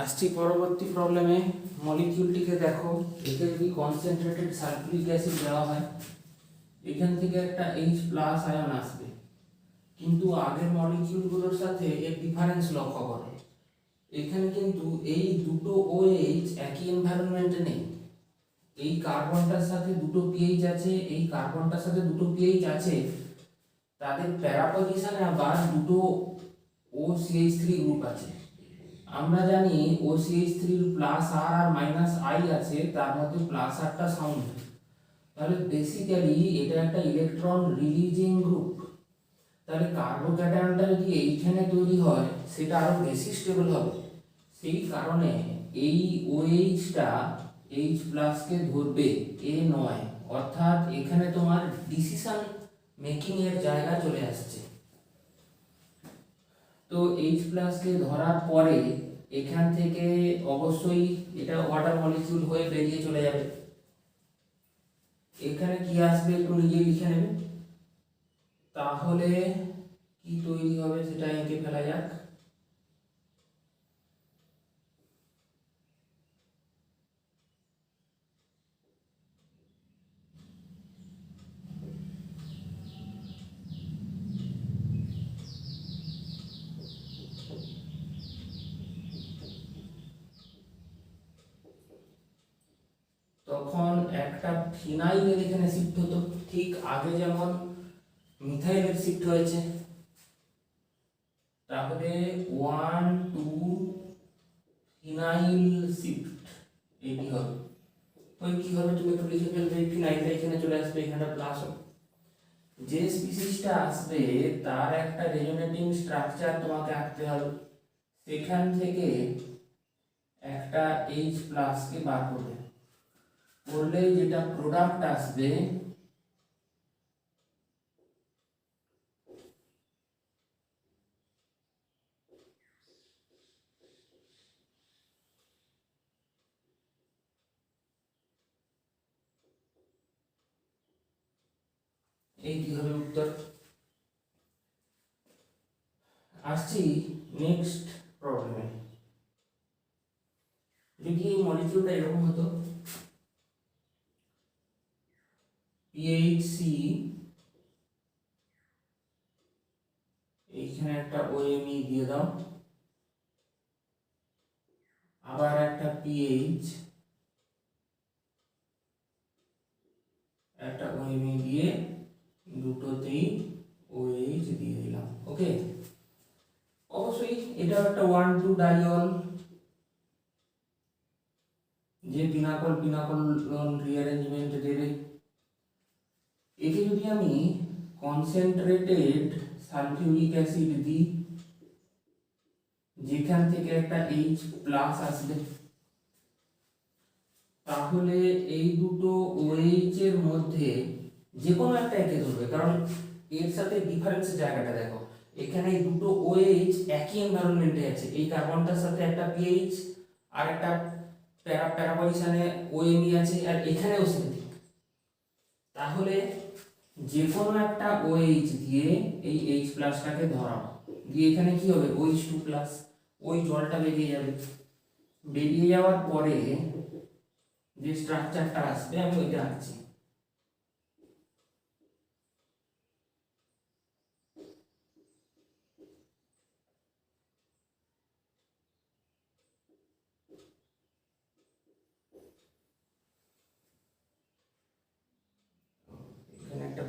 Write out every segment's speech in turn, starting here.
আসছি পরবর্তী প্রবলেমে। মলিকিউলটিকে দেখো, একে যদি কনসেন্ট্রেটেড সালফিউরিক অ্যাসিড দেওয়া হয়, এখান থেকে একটা H প্লাস আয়ন আসবে, কিন্তু আগের মলিকিউলগুলোর সাথে এর ডিফারেন্স লক্ষ্য করো। এখানে কিন্তু এই দুটো OH একই এনভায়রনমেন্টে নেই। এই কার্বনটার সাথে দুটো পিএইচ আছে, এই কার্বনটার সাথে দুটো পিএইচ আছে, তাদের প্যারা পজিশনে আবার দুটো OCH3 গ্রুপ আছে। আমরা জানি OCH3 প্লাস আর আর মাইনাস আই আছে, তার মধ্যে প্লাস আরটা সাউন্ড। তাহলে বেসিক্যালি এটা একটা ইলেকট্রন রিলিজিং গ্রুপ। তাহলে কার্বোক্যাটায়নটা যদি এইখানে তৈরি হয়, সেটা আরো বেশি স্টেবল হবে। সেই কারণে এই OH-টা H প্লাসকে ধরবে, এ নয়। অর্থাৎ এখানে তোমার ডিসিশন মেকিং এর জায়গা চলে আসছে। তো H প্লাসকে ধরার পরে এখান থেকে অবশ্যই এটা ওয়াটার মলিকিউল হয়ে বেরিয়ে চলে যাবে। এখানে কি আসবে একটু নিজে লিখে নেবে। তাহলে কি তৈরি হবে সেটা এঁকে ফেলা যাক। তখন একটা ফিনাইলের এখানে শিফট হতো, ঠিক আগে যেমন মিথাইলের শিফট হয়েছে। তাহলে 1 2 ফিনাইল শিফট এটি হবে। ওই কি হবে তুমি একটু লিখে ফেলবে। ফিনাইলটা এখানে চলে আসবে, এখানে প্লাস হবে। যে স্পিসিসটা আসবে তার একটা রেজোনেটিং স্ট্রাকচার তোমাকে আঁকতে হবে। সেখান থেকে একটা H প্লাস কে বার করবে, করলে যেটা প্রোডাক্ট আসবে এইটি হবে উত্তর। আসছি নেক্সট প্রবলেমে। যদি এই মলিকিউলটা এরকম হতো, PHC, এইখানে একটা OMe দিয়ে দাও, আবার একটা PH, একটা OMe দিয়ে দুটোতেই OH দিয়ে দিলাম। ওকে, অবশ্যই এটা একটা 1 2 ডাইয়ল, যে পিনাকল পিনাকল রিঅ্যারেঞ্জমেন্ট দেবে। একে যদি আমি কনসেন্ট্রেটেড সালফিউরিক অ্যাসিড দিই, যেখান থেকে একটা H প্লাস আসবে, তাহলে এই দুটো OH এর মধ্যে যে কোনো একটা একে ধরবে, কারণ এর সাথে ডিফারেন্স জায়গাটা দেখো। এখানে এই দুটো OH একই এনভায়রনমেন্টে আছে, এই কার্বনটার সাথে একটা PH আর একটা প্যারা প্যারা পজিশনে OMe আছে, আর এখানেও সেম। তাহলে যে কোনো একটা OH দিয়ে এই H প্লাসটাকে ধরাবো, দিয়ে এখানে কি হবে OH2 প্লাস, ওই জলটা বেরিয়ে যাবে। বেরিয়ে যাওয়ার পরে যে স্ট্রাকচারটা আসবে আমি ওইটা আঁকছি। এখানে একটা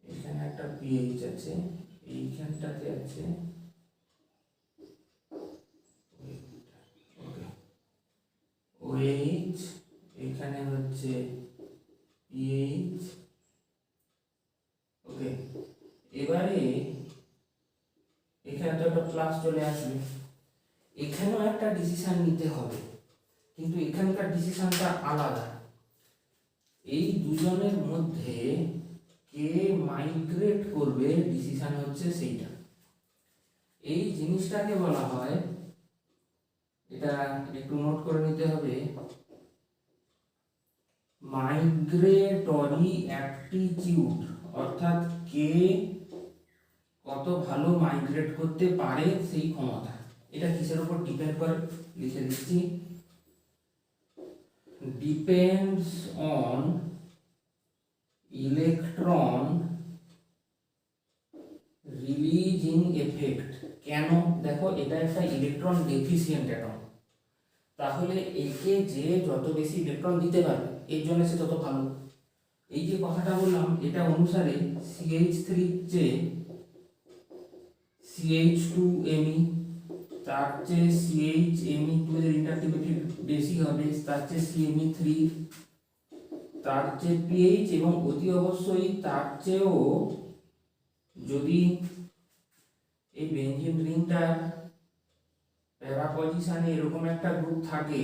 এখানে একটা পিএইচ আছে, এইখানটাতে আছে OH, এখানে হচ্ছে পিএইচ। ওকে, এবারে এখানে তো একটা প্লাস চলে আসবে, এখানেও একটা ডিসিশন নিতে হবে, কিন্তু এখানকার ডিসিশনটা আলাদা। এই দুজনের মধ্যে কে মাইগ্রেট করবে ডিসিশন হচ্ছে সেইটা। এই জিনিসটাকে বলা হয়, এটা একটু নোট করে নিতে হবে, মাইগ্রেটরি অ্যাপটিটিউড, অর্থাৎ কে কত ভালো মাইগ্রেট করতে পারে সেই ক্ষমতা। এটা কিসের উপর ডিপেন্ড করে লিখে দিচ্ছি, depends on electron releasing effect. কেন? দেখো এটা একটা ইলেকট্রন ডেফিসিয়েন্ট অ্যাটম, তাহলে একে যে যত বেশি ইলেকট্রন দিতে পারবে এর জন্য সে তত ভালো। এই যে কথাটা বললাম এটা অনুসারে CH3 চেয়ে CH2Me, তার চেয়ে CHMe2 এর ইন্ডাকটিভিটি বেশি হবে, তার চেয়ে CMe3, তার চেয়ে pH এবং অতি অবশ্যই তার চেয়েও যদি এই বেঞ্জিন রিংটার প্যারা পজিশনে এরকম একটা গ্রুপ থাকে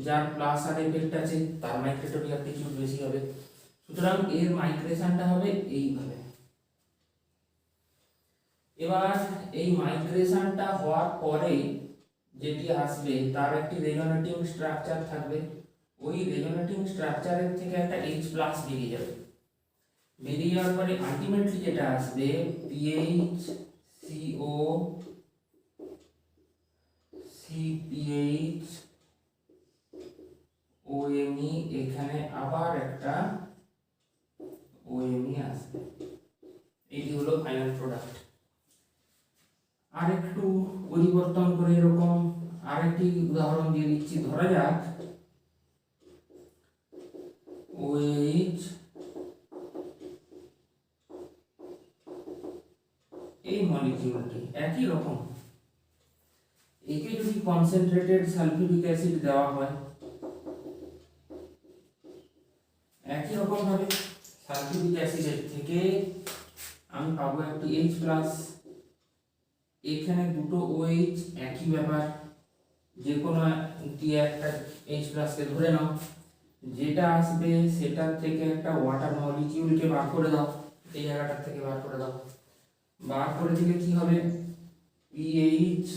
যার প্লাস আর এফেক্ট আছে, তার মাইগ্রেটরি অ্যাপ্টিটিউড বেশি হবে। সুতরাং এর মাইগ্রেশনটা হবে এইভাবে। এবার এই মাইগ্রেশনটা হওয়ার পরে যেটি আসবে তার একটি রেজোনেটিং স্ট্রাকচার থাকবে, ওই রেজোনেটিং স্ট্রাকচারের থেকে একটা H+ বেরিয়ে যাবে। বেরিয়ে যাওয়ার পরে আলটিমেটলি যেটা আসবে PH CO CPH OMe, এখানে আবার একটা OMe আসবে। এটি হলো ফাইনাল প্রোডাক্ট। আর একটু পরিবর্তন করে এরকম আরেকটি উদাহরণ দিয়ে দিচ্ছি। ধরা যাক OH এই মলিকিউলটি একই রকম, একে যদি কনসেন্ট্রেটেড সালফিউরিক অ্যাসিড দেওয়া হয় একই রকম ভাবে সালফিউরিক অ্যাসিডের থেকে আমি পাবো একটি H+, এখানে দুটো OH একই ব্যাপার, যে কোনো একটা H+ কে ধরে নাও, যেটা আসবে সেটার থেকে একটা ওয়াটার মলিকিউলকে বার করে দাও, এই জায়গাটার থেকে বার করে দাও। বার করে দিলে কি হবে, PH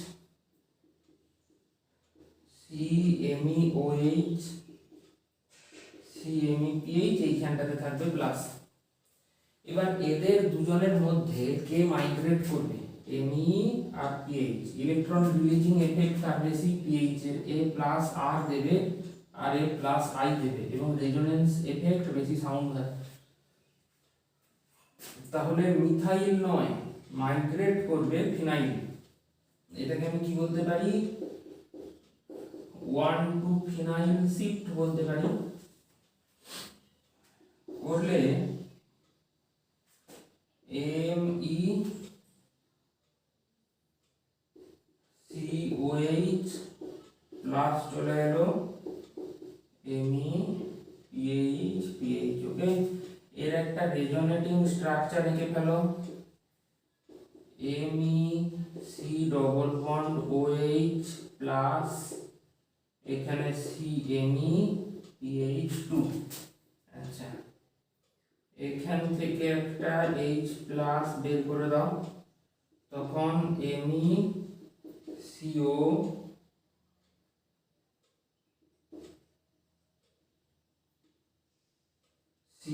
CMeOH CMePH, এইখানটাতে থাকবে প্লাস। এবার এদের দুজনের মধ্যে কে মাইগ্রেট করবে, Me আর PH, ইলেকট্রন রিলিজিং এফেক্ট কার বেশি, PH এর, A+R দেবে আর A+I দেবে এবং রেজোনেন্স এফেক্ট বেশি সাউন্ড হয়। তাহলে মিথাইল নয়, মাইগ্রেট করবে ফিনাইল। এটাকে আমি কি বলতে পারি, 1,2 ফিনাইল শিফট বলতে পারি। করলে MECOH প্লাস চলে এলো MEPH, ওকে। এর একটা রেজোনেটিং স্ট্রাকচার এঁকে ফেলো, MEC double bond OH plus এখানে CMePH2। আচ্ছা, এখান থেকে একটা H+ বের করে দাও, তখন MECO C